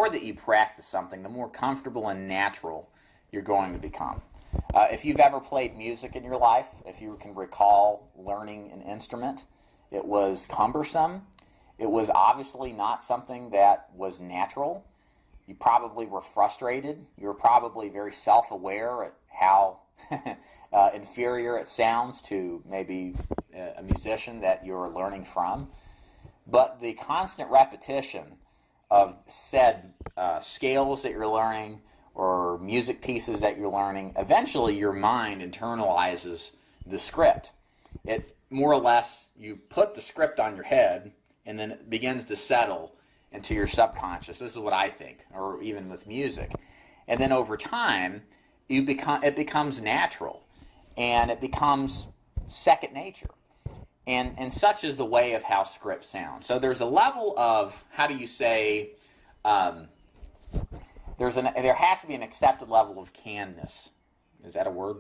more that you practice something, the more comfortable and natural you're going to become. If you've ever played music in your life, if you can recall learning an instrument, it was cumbersome. It was obviously not something that was natural. You probably were frustrated. You were probably very self-aware at how inferior it sounds to maybe a musician that you're learning from. But the constant repetition of said scales that you're learning or music pieces that you're learning, eventually your mind internalizes the script. It more or less, you put the script on your head and then it begins to settle into your subconscious. This is what I think, or even with music. And then over time, it becomes natural and it becomes second nature. And such is the way of how scripts sound. So there's a level of, how do you say, there has to be an accepted level of cannedness. Is that a word?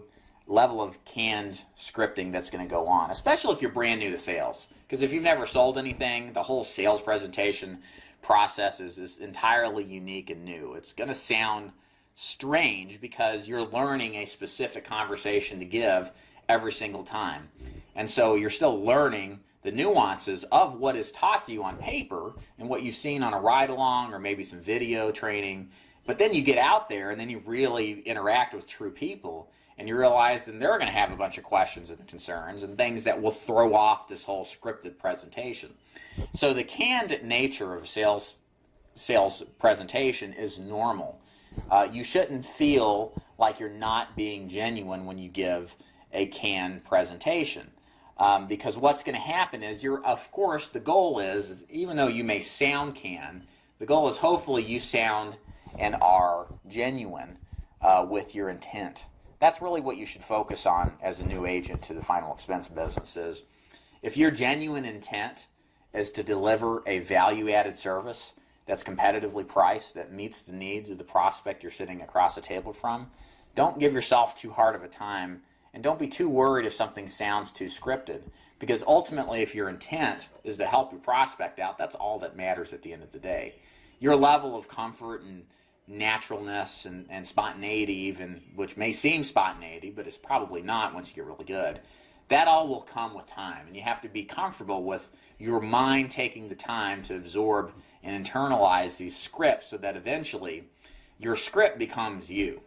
Level of canned scripting that's going to go on, especially if you're brand new to sales. Because if you've never sold anything, the whole sales presentation process is entirely unique and new. It's going to sound strange because you're learning a specific conversation to give every single time. And so you're still learning the nuances of what is taught to you on paper and what you've seen on a ride-along or maybe some video training. But then you get out there and then you really interact with true people and you realize that they're going to have a bunch of questions and concerns and things that will throw off this whole scripted presentation. So the canned nature of a sales presentation is normal. You shouldn't feel like you're not being genuine when you give a canned presentation. Because what's going to happen is, of course, the goal is, even though you may sound canned, the goal is hopefully you sound and are genuine with your intent. That's really what you should focus on as a new agent to the final expense business is, if your genuine intent is to deliver a value-added service that's competitively priced, that meets the needs of the prospect you're sitting across the table from, don't give yourself too hard of a time. And don't be too worried if something sounds too scripted, because ultimately if your intent is to help your prospect out, that's all that matters at the end of the day. Your level of comfort and naturalness and spontaneity even, which may seem spontaneity, but it's probably not once you get really good, that all will come with time. And you have to be comfortable with your mind taking the time to absorb and internalize these scripts so that eventually your script becomes you.